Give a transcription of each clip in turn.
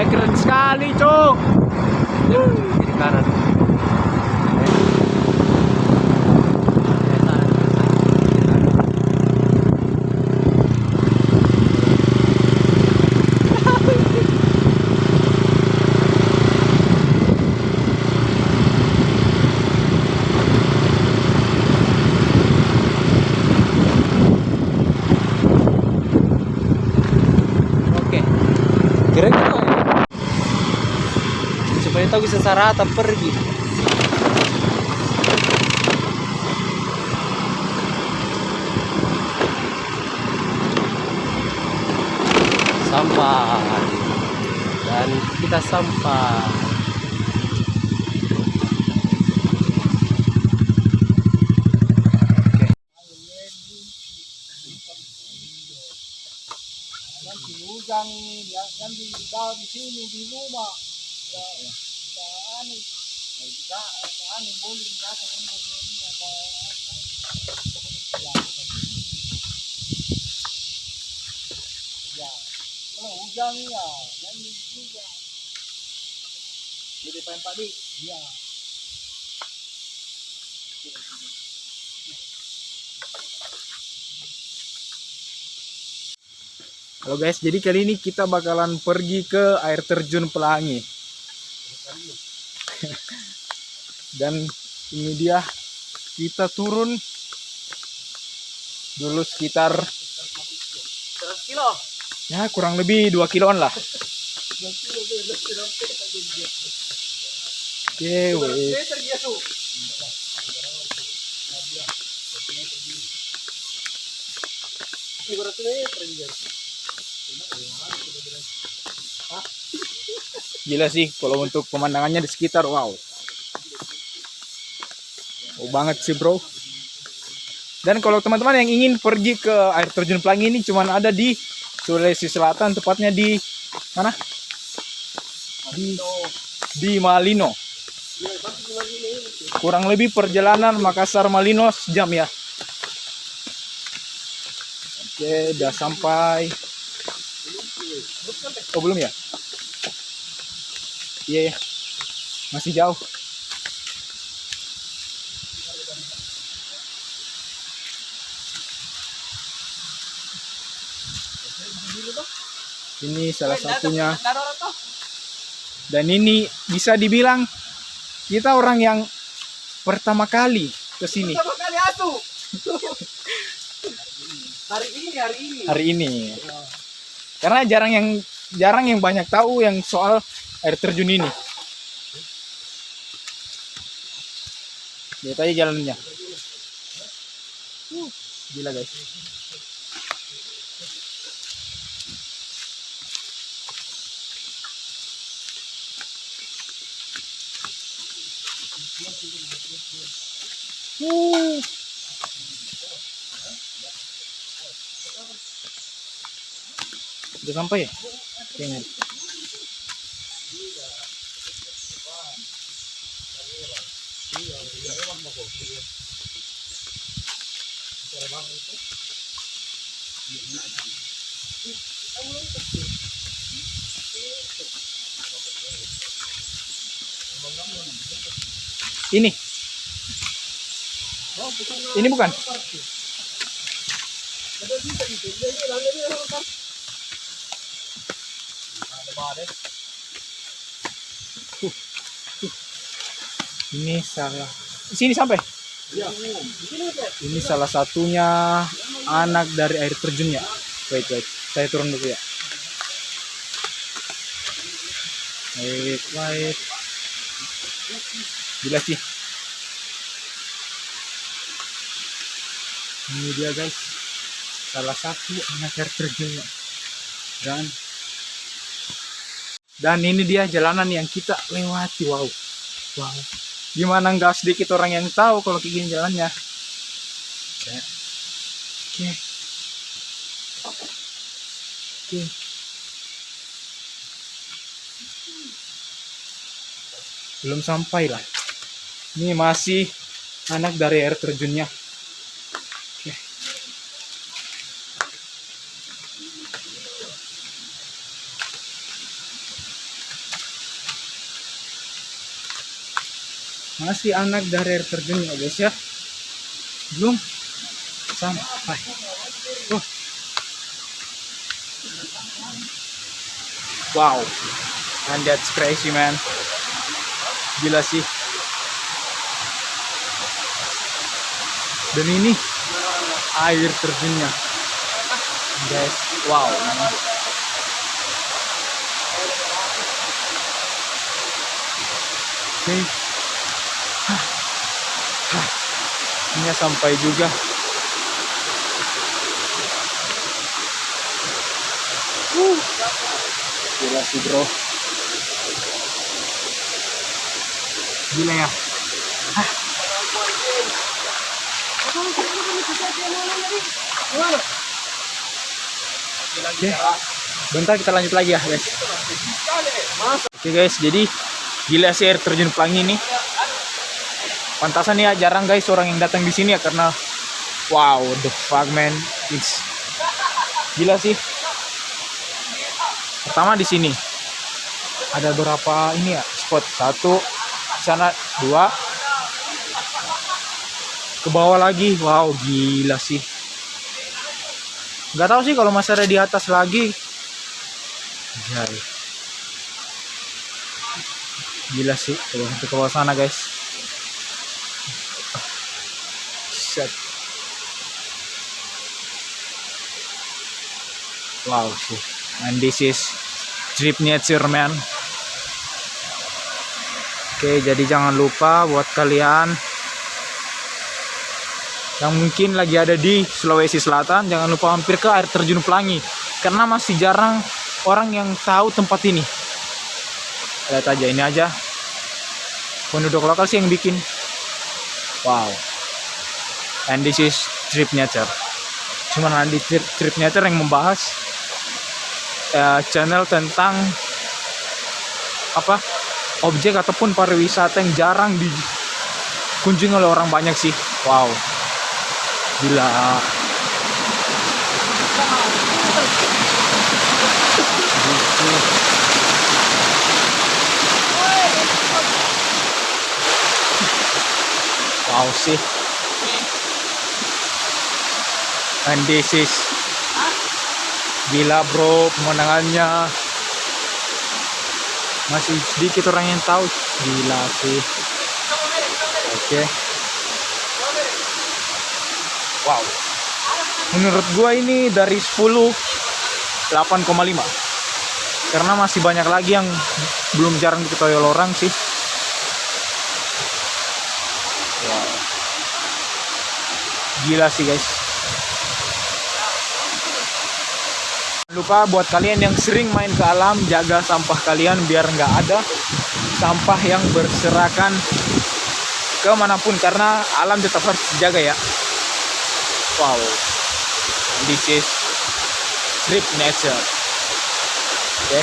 keren sekali, Cok. Kiri kanan. Kira-kira supaya tahu bisa sarata pergi. Sampai dan kita sampai. Hujan yang di sini di rumah anu boleh biasa ya kalau hujan ya yang juga di depan padi ya. Halo guys, jadi kali ini kita bakalan pergi ke air terjun Pelangi. Dan ini dia, kita turun dulu sekitar 100 kilo. Ya kurang lebih 2 kiloan lah. Oke, weh. Gila sih kalau untuk pemandangannya di sekitar, wow. Oh banget sih bro. Dan kalau teman-teman yang ingin pergi ke air terjun Pelangi ini cuman ada di Sulawesi Selatan, tepatnya di mana? Di Malino. Kurang lebih perjalanan Makassar Malino sejam ya. Oke, udah sampai. Oh belum ya? Iya, masih jauh. Ini salah satunya. Dan ini bisa dibilang kita orang yang pertama kali ke sini. Pertama kali atuh. Hari ini. Karena jarang yang banyak tahu yang soal air terjun ini. Lihat aja jalannya. Gila guys. Udah sampai ya? Kayaknya. Ini bukan. Ini salah. Di sini sampai. Ini salah satunya anak dari air terjunnya. Wait. Saya turun dulu ya. Wait. Gila sih. Ini dia guys. Salah satu anak air terjunnya. Dan ini dia jalanan yang kita lewati. Wow. Gimana nggak sedikit orang yang tahu kalau kayak gini jalannya. Oke. Belum sampai lah. Ini masih anak dari air terjunnya. Masih anak dari air terjun ya guys ya. Belum sampai. Oh. Wow. And that's crazy man. Gila sih. Dan ini air terjunnya. Guys, wow. Oke. Ini sampai juga. Gila sih bro. Gila ya. Oke, bentar kita lanjut lagi ya guys. Oke guys, jadi gila sih air terjun Pelangi ini. Pantasan ya jarang guys orang yang datang di sini ya karena wow the fuck man, it's gila sih. Pertama di sini ada berapa ini ya spot, satu sana, dua ke bawah lagi, wow gila sih. Nggak tahu sih kalau masih ada di atas lagi. Jai. Gila sih kalau sampai ke bawah sana guys. Shit. Wow sih. And this is trip nature man. Oke, jadi jangan lupa buat kalian yang mungkin lagi ada di Sulawesi Selatan, jangan lupa mampir ke air terjun Pelangi karena masih jarang orang yang tahu tempat ini. Lihat aja, ini aja penduduk lokal sih yang bikin. Wow. And this is trip nature. Cuman di trip nature yang membahas channel tentang apa objek ataupun pariwisata yang jarang dikunjungi oleh orang banyak sih. Wow. Gila. Wow sih. And this is gila bro, pemandangannya masih sedikit orang yang tahu. Gila sih. Oke. Wow. Menurut gua ini dari 10 8,5. Karena masih banyak lagi yang belum jarang diketahui oleh orang sih. Wow. Gila sih guys. Jangan lupa buat kalian yang sering main ke alam, jaga sampah kalian biar nggak ada sampah yang berserakan kemanapun karena alam tetap harus dijaga ya. Wow, this is trip nature. Oke.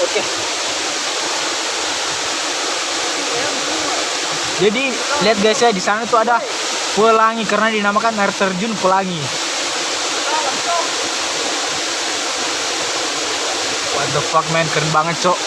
Oke. Jadi lihat guys ya, di sana tuh ada Pelangi karena dinamakan air terjun Pelangi. What the fuck man, keren banget cok.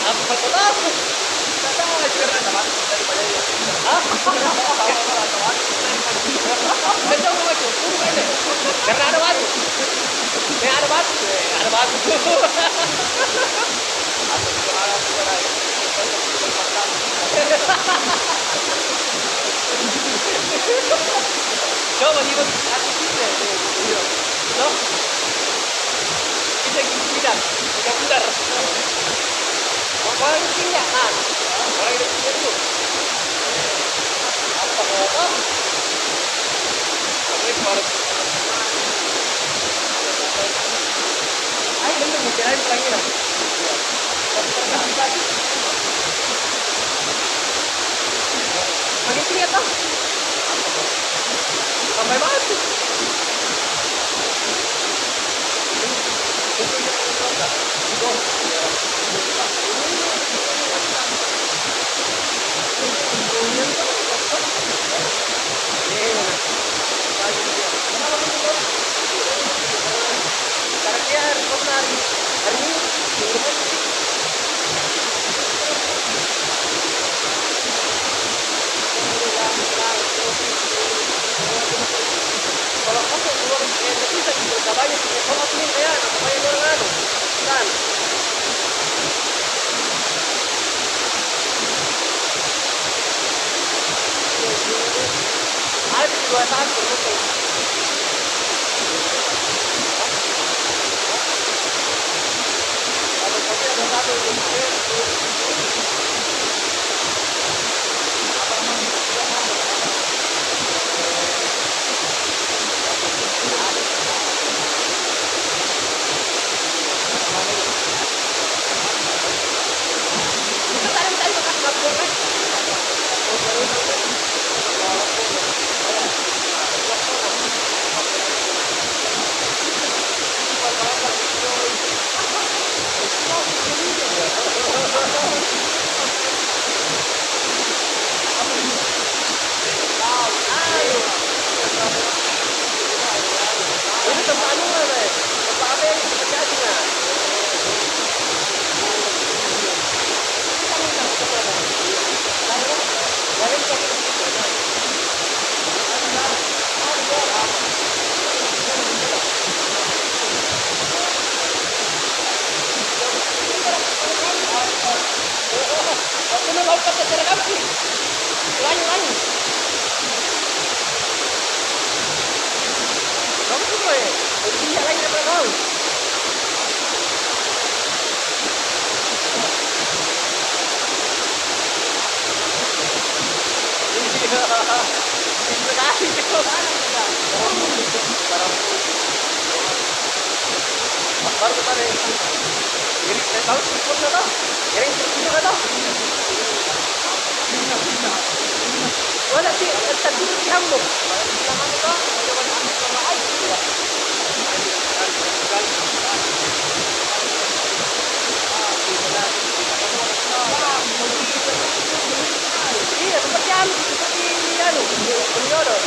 Apa tetap? Tidak karena ada mati daripada dia. Hah? Saya mau maju, aja. Karena ada batu. Ada batu, ada batu. Coba lihat atas ini. No? Kita tidak, tidak benar. Orang itu punya, kan? Orang itu punya itu. Apa apa? Ini kalau ayo bener mungkin aja pelangiran. Makin tinggi atau? Sampai mati. Sekarang dia hari ini kalau kamu keluar bisa kabarnya kalau ini ya kabarnya orang anu kan ada di 21 mungkin tapi ada satu ini tempat anu mana? Tempat apa yang terjadinya? Waktu mau kata cara kamu, lanjut. Kamu tuh ya, tidak lagi apa kau? Terima kasih cukup. Baru kemarin. Jadi saya tahu cukup nggak tahu. Jadi cukup nggak tahu. Wala si tadi kamu. Jangan lupa iya seperti anu penjodoh.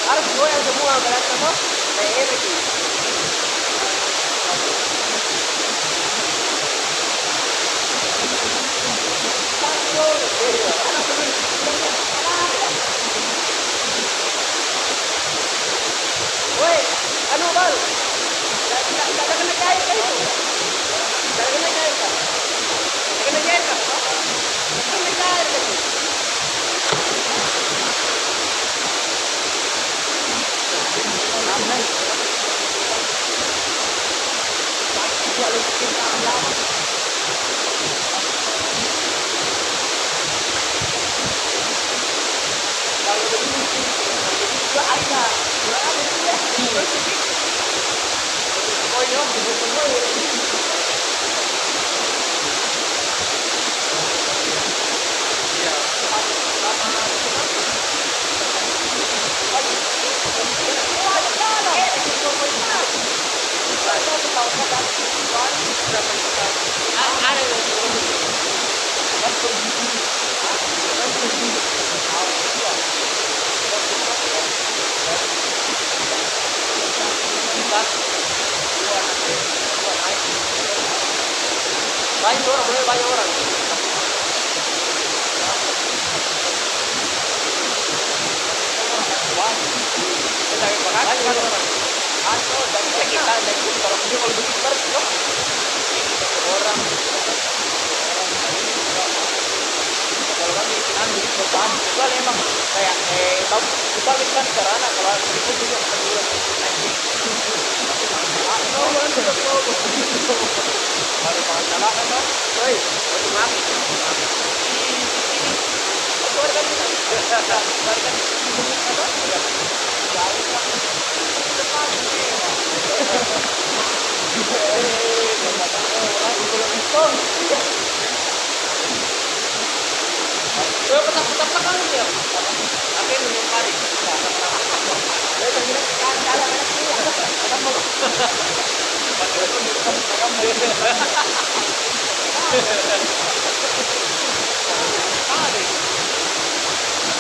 Harus goyang semua berarti apa? Kayak energi. Woi, Banyak orang, boleh banyak orang. Kita banyak orang. Atau dan kita dan kalau begitu begitu orang kalau kami kan begitu bertahan juga memang kayak tahu kita kan karena kalau itu juga kedua baru masalah kan woi untuk lagi itu ada kan petang kan dia apa yang menyempari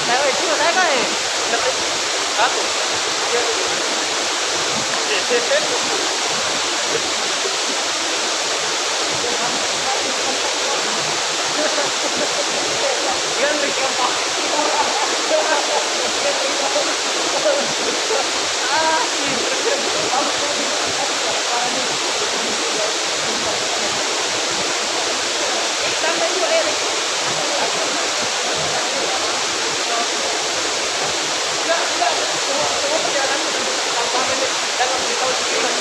saya itu saya kan satu yang berkempak sampai juga Erik semua perjalanan tanpa menit dalam beritahu sekitar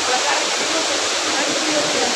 pelanggaran itu ya.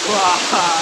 Wah.